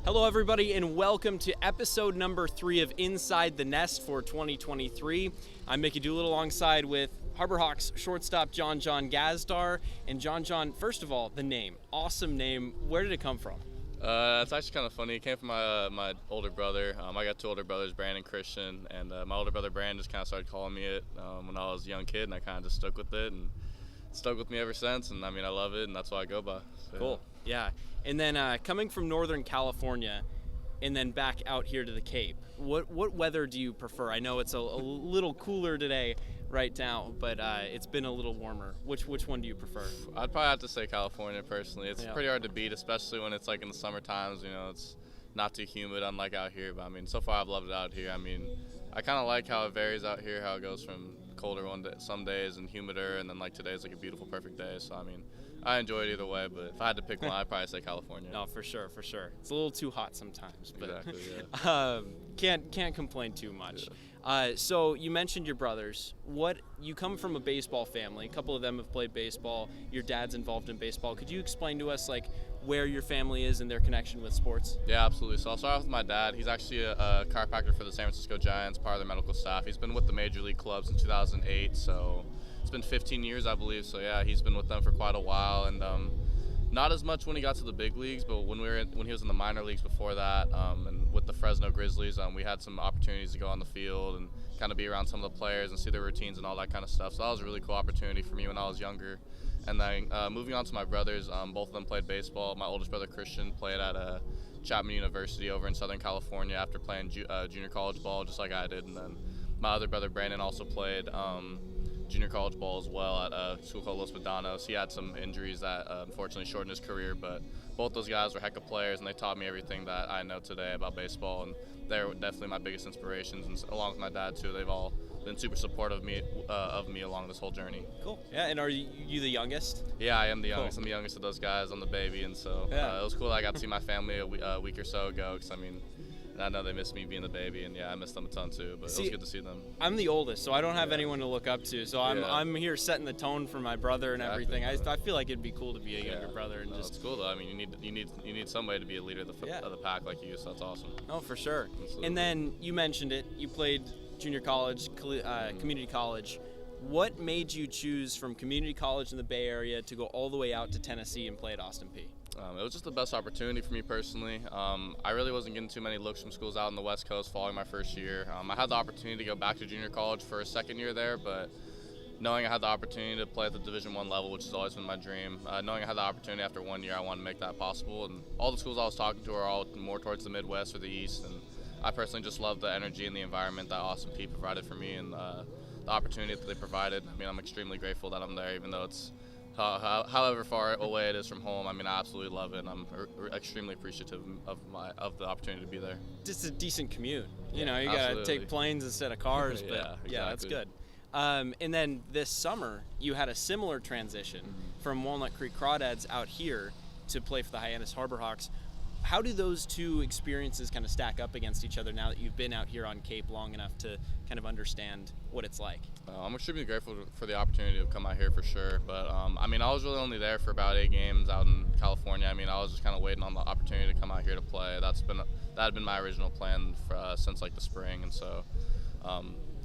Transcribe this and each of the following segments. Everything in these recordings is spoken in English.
Hello, everybody, and welcome to episode number 3 of Inside the Nest for 2023. I'm Mickey Doolittle alongside with Harbor Hawks shortstop Jon Jon Gazdar. And Jon, first of all, the name. Awesome name. Where did it come from? It's actually kind of funny. It came from my older brother. I got two older brothers, Brandon and Christian, and my older brother Brandon just kind of started calling me it when I was a young kid, and I kind of just stuck with it, and it's stuck with me ever since. And I mean, I love it, and that's what I go by. So, cool. Yeah. And then coming from Northern California and then back out here to the Cape, what weather do you prefer? I know it's a little cooler today right now, but it's been a little warmer. Which one do you prefer? I'd probably have to say California personally. It's pretty hard to beat, especially when it's like in the summer times. You know, it's not too humid, unlike out here. But I mean, so far I've loved it out here. I mean, I kind of like how it varies out here, how it goes from colder some days and humider, and then like today's like a beautiful, perfect day. So I mean, I enjoy it either way, but if I had to pick one, I'd probably say California. No, for sure. It's a little too hot sometimes, but exactly, yeah. Can't complain too much. Yeah. So you mentioned your brothers. You come from a baseball family. A couple of them have played baseball. Your dad's involved in baseball. Could you explain to us like where your family is and their connection with sports? Yeah, absolutely. So I'll start off with my dad. He's actually a chiropractor for the San Francisco Giants, part of their medical staff. He's been with the Major League clubs since 2008, so it's been 15 years, I believe. So yeah, he's been with them for quite a while, and not as much when he got to the big leagues, but when he was in the minor leagues before that, and with the Fresno Grizzlies, we had some opportunities to go on the field and kind of be around some of the players and see their routines and all that kind of stuff. So that was a really cool opportunity for me when I was younger. And then moving on to my brothers, both of them played baseball. My oldest brother Christian played at Chapman University over in Southern California after playing junior college ball, just like I did. And then my other brother Brandon also played junior college ball as well at a school called Los Medanos. He had some injuries that unfortunately shortened his career, but both those guys were heck of players, and they taught me everything that I know today about baseball, and they're definitely my biggest inspirations, and along with my dad too. They've all been super supportive of me along this whole journey. Cool. Yeah, and are you the youngest? Yeah, I am the youngest. Cool. I'm the youngest of those guys. I'm the baby, and so it was cool that I got to see my family a week or so ago, because I mean, I know they miss me being the baby, and yeah, I miss them a ton too, but it was good to see them. I'm the oldest, so I don't have anyone to look up to, so I'm here setting the tone for my brother and everything. I feel like it'd be cool to be a younger brother. And just. It's cool though. I mean, you need somebody to be a leader of the pack like you, so that's awesome. Oh, for sure. Absolutely. And then you mentioned it, you played junior college, community college. What made you choose from community college in the Bay Area to go all the way out to Tennessee and play at Austin Peay? It was just the best opportunity for me personally. I really wasn't getting too many looks from schools out on the West Coast following my first year. I had the opportunity to go back to junior college for a second year there, but knowing I had the opportunity to play at the Division I level, which has always been my dream, knowing I had the opportunity after 1 year, I wanted to make that possible. And all the schools I was talking to are all more towards the Midwest or the East, and I personally just love the energy and the environment that Austin Peay provided for me, and the opportunity that they provided. I mean, I'm extremely grateful that I'm there, even though it's however far away it is from home. I mean, I absolutely love it, and I'm extremely appreciative of the opportunity to be there. Just a decent commute. You know, you got to take planes instead of cars, but exactly. That's good. And then this summer, you had a similar transition from Walnut Creek Crawdads out here to play for the Hyannis Harbor Hawks. How do those two experiences kind of stack up against each other now that you've been out here on Cape long enough to kind of understand what it's like? I'm extremely grateful for the opportunity to come out here for sure. But, I mean, I was really only there for about 8 games out in California. I mean, I was just kind of waiting on the opportunity to come out here to play. That had been my original plan since, like, the spring. And so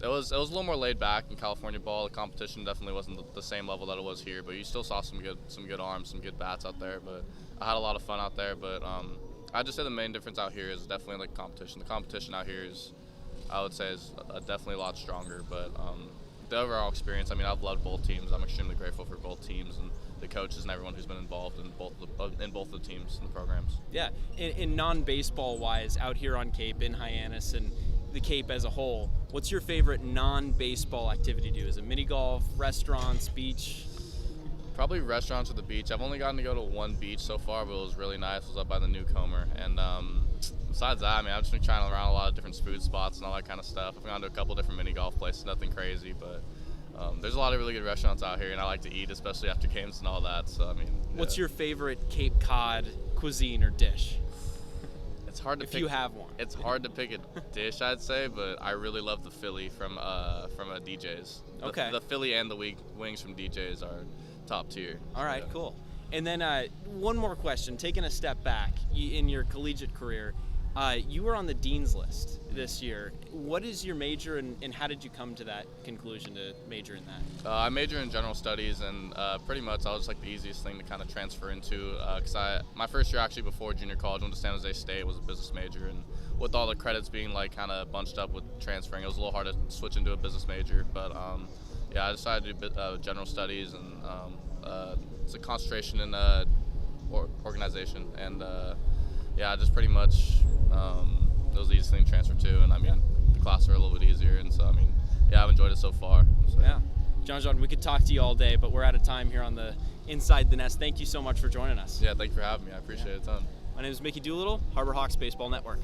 it was a little more laid back in California ball. The competition definitely wasn't the same level that it was here. But you still saw some good arms, some good bats out there. But I had a lot of fun out there. But I'd just say the main difference out here is definitely like competition. The competition out here is, I would say, is definitely a lot stronger. But the overall experience, I mean, I've loved both teams. I'm extremely grateful for both teams and the coaches and everyone who's been involved in both the teams and the programs. Yeah, in non-baseball wise, out here on Cape, in Hyannis, and the Cape as a whole, what's your favorite non-baseball activity to do? Is it mini golf, restaurants, beach? Probably restaurants or the beach. I've only gotten to go to one beach so far, but it was really nice. It was up by the Newcomer. And besides that, I mean, I've just been trying around a lot of different food spots and all that kind of stuff. I've gone to a couple different mini golf places, nothing crazy, but there's a lot of really good restaurants out here, and I like to eat, especially after games and all that. So I mean, what's your favorite Cape Cod cuisine or dish? It's hard to if you have one. It's hard to pick a dish, I'd say, but I really love the Philly from a DJ's. The Philly and the wings from DJ's are top tier. All right, cool. And then one more question, taking a step back in your collegiate career, you were on the Dean's List this year. What is your major, and how did you come to that conclusion to major in that? I majored in general studies, and pretty much that was like the easiest thing to kind of transfer into. Because my first year actually before junior college, went to San Jose State, was a business major, and with all the credits being like kind of bunched up with transferring, it was a little hard to switch into a business major. But yeah, I decided to do general studies, and it's a concentration in organization, and yeah, just pretty much it was the easiest thing to transfer to, and I mean the classes are a little bit easier, and so I mean yeah, I've enjoyed it so far. So. Yeah, Jon, we could talk to you all day, but we're out of time here on the Inside the Nest. Thank you so much for joining us. Yeah, thank you for having me. I appreciate it a ton. My name is Mickey Doolittle, Harbor Hawks Baseball Network.